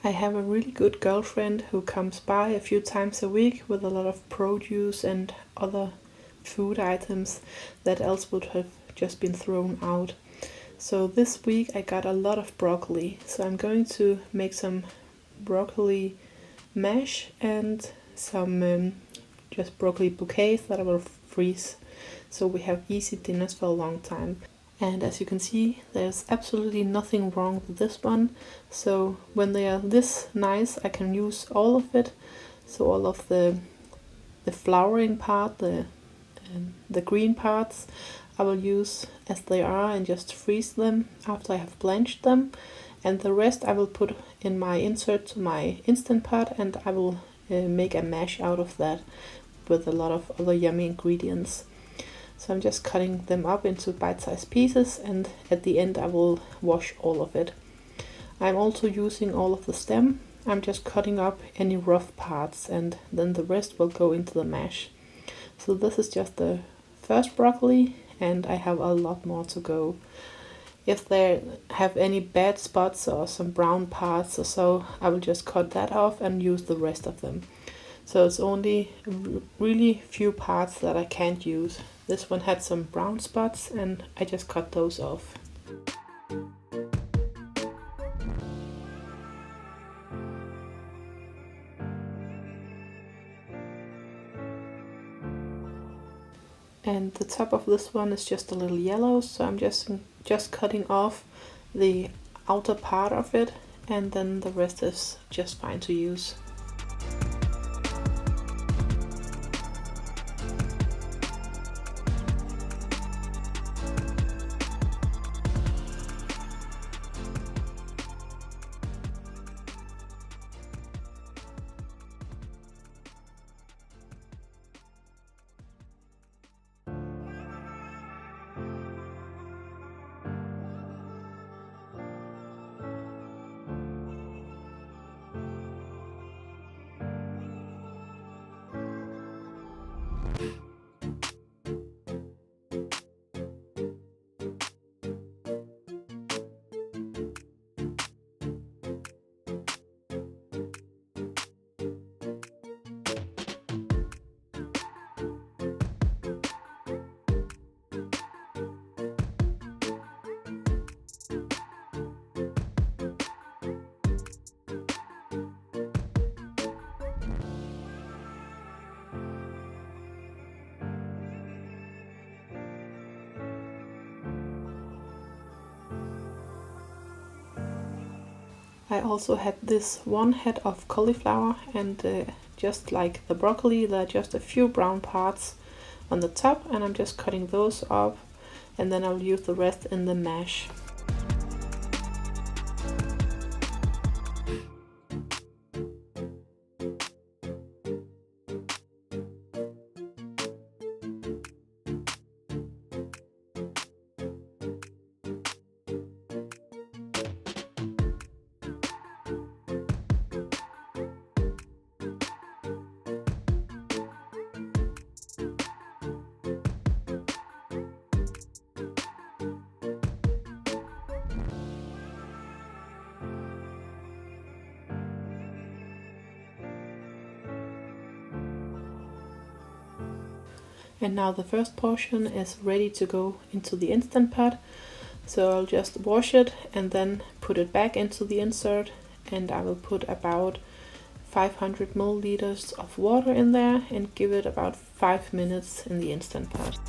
I have a really good girlfriend who comes by a few times a week with a lot of produce and other food items that else would have just been thrown out. So this week I got a lot of broccoli, so I'm going to make some broccoli mash and some just broccoli bouquets that I will freeze, so we have easy dinners for a long time. And as you can see, there's absolutely nothing wrong with this one. So when they are this nice, I can use all of it. So all of the flowering part, the green parts, I will use as they are and just freeze them after I have blanched them. And the rest I will put in my insert to my Instant Pot, and I will make a mash out of that with a lot of other yummy ingredients. So I'm just cutting them up into bite-sized pieces, and at the end I will wash all of it. I'm also using all of the stem. I'm just cutting up any rough parts, and then the rest will go into the mash. So this is just the first broccoli, and I have a lot more to go. If they have any bad spots or some brown parts or so, I will just cut that off and use the rest of them. So it's only really few parts that I can't use. This one had some brown spots and I just cut those off. And the top of this one is just a little yellow, so I'm just cutting off the outer part of it, and then the rest is just fine to use. I also had this one head of cauliflower, and just like the broccoli, there are just a few brown parts on the top, and I'm just cutting those off, and then I'll use the rest in the mash. And now the first portion is ready to go into the Instant Pot. So I'll just wash it and then put it back into the insert, and I will put about 500 milliliters of water in there and give it about 5 minutes in the Instant Pot.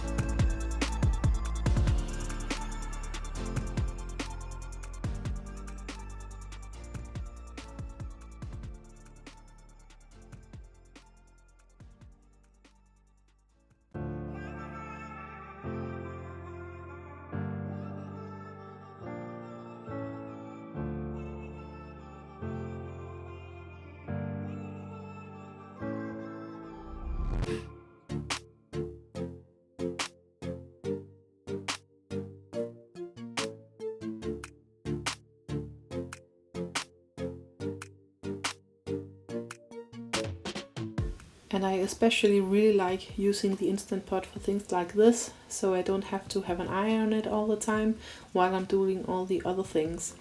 And I especially really like using the Instant Pot for things like this, so I don't have to have an eye on it all the time while I'm doing all the other things.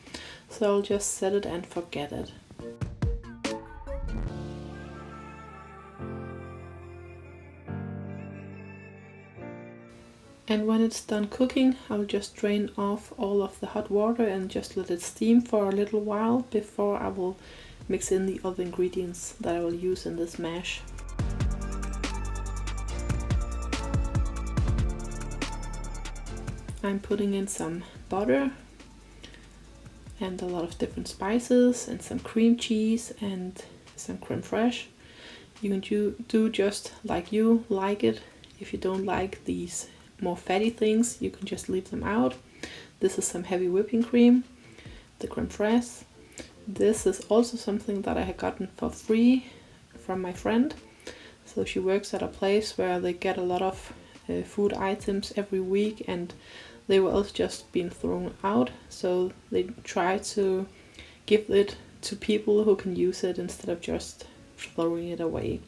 So I'll just set it and forget it. And when it's done cooking, I'll just drain off all of the hot water and just let it steam for a little while before I will mix in the other ingredients that I will use in this mash. I'm putting in some butter and a lot of different spices and some cream cheese and some creme fraiche. You can do just like you like it. If you don't like these more fatty things, you can just leave them out. This is some heavy whipping cream, the creme fraiche. This is also something that I had gotten for free from my friend. So she works at a place where they get a lot of food items every week, and they were also just being thrown out. So they try to give it to people who can use it instead of just throwing it away.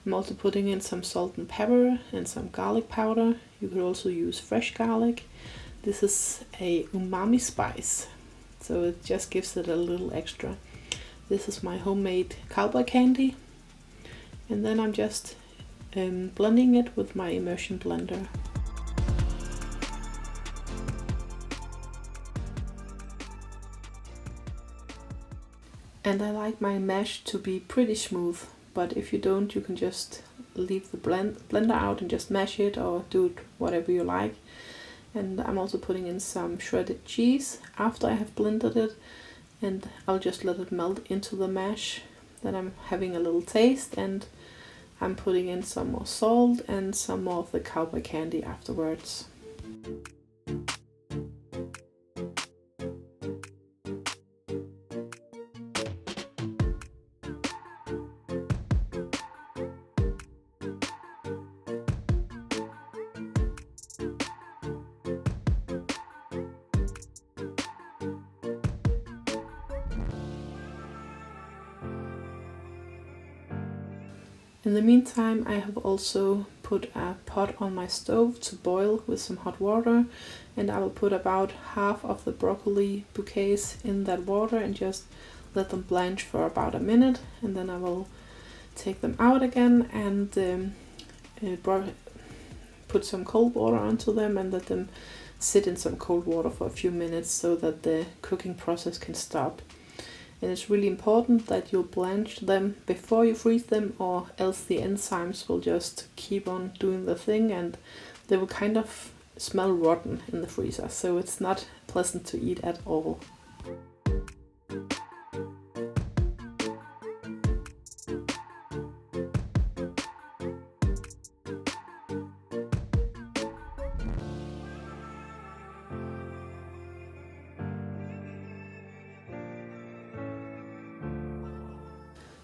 I'm also putting in some salt and pepper and some garlic powder. You could also use fresh garlic. This is a umami spice, so it just gives it a little extra. This is my homemade cowboy candy. And then I'm just blending it with my immersion blender. And I like my mash to be pretty smooth, but if you don't, you can just leave the blender out and just mash it, or do it whatever you like. And I'm also putting in some shredded cheese after I have blended it, and I'll just let it melt into the mash. Then I'm having a little taste, and I'm putting in some more salt and some more of the cowboy candy afterwards. In the meantime, I have also put a pot on my stove to boil with some hot water, and I will put about half of the broccoli bouquets in that water and just let them blanch for about a minute, and then I will take them out again and put some cold water onto them and let them sit in some cold water for a few minutes so that the cooking process can stop. And it's really important that you blanch them before you freeze them, or else the enzymes will just keep on doing the thing and they will kind of smell rotten in the freezer. So it's not pleasant to eat at all.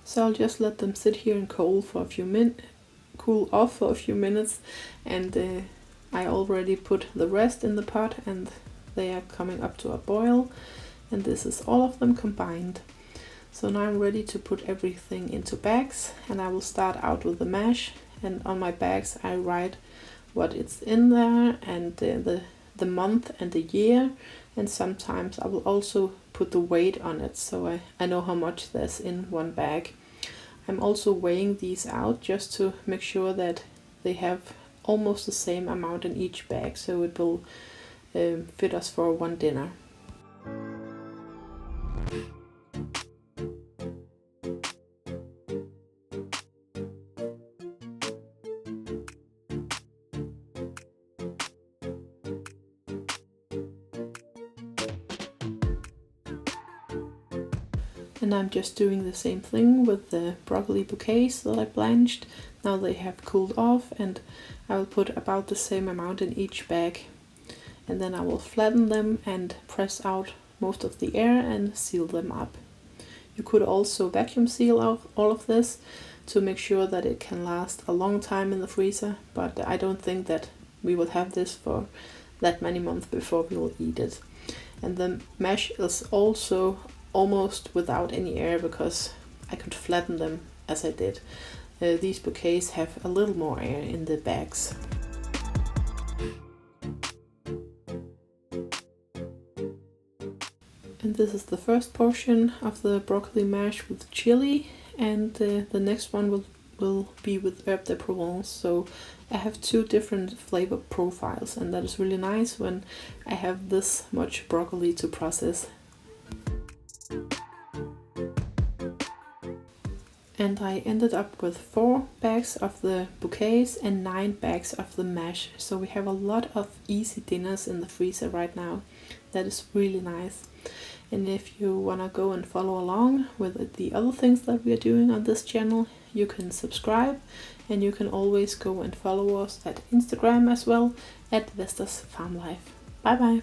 So I'll just let them sit here and cool off for a few minutes, and I already put the rest in the pot and they are coming up to a boil, and this is all of them combined. So now I'm ready to put everything into bags, and I will start out with the mash, and on my bags I write what it's in there and the month and the year, and sometimes I will also put the weight on it so I know how much there's in one bag. I'm also weighing these out just to make sure that they have almost the same amount in each bag, so it will fit us for one dinner. And I'm just doing the same thing with the broccoli bouquets that I blanched. Now they have cooled off, and I will put about the same amount in each bag. And then I will flatten them and press out most of the air and seal them up. You could also vacuum seal all of this to make sure that it can last a long time in the freezer, but I don't think that we will have this for that many months before we will eat it. And the mash is also almost without any air because I could flatten them as I did. These bouquets have a little more air in the bags. And this is the first portion of the broccoli mash with chili, and the next one will be with herbe de Provence. So I have 2 different flavor profiles, and that is really nice when I have this much broccoli to process. And I ended up with 4 bags of the bouquets and 9 bags of the mash. So we have a lot of easy dinners in the freezer right now. That is really nice. And if you want to go and follow along with the other things that we are doing on this channel, you can subscribe, and you can always go and follow us at Instagram as well, at Vesta's Farm Life. Bye bye!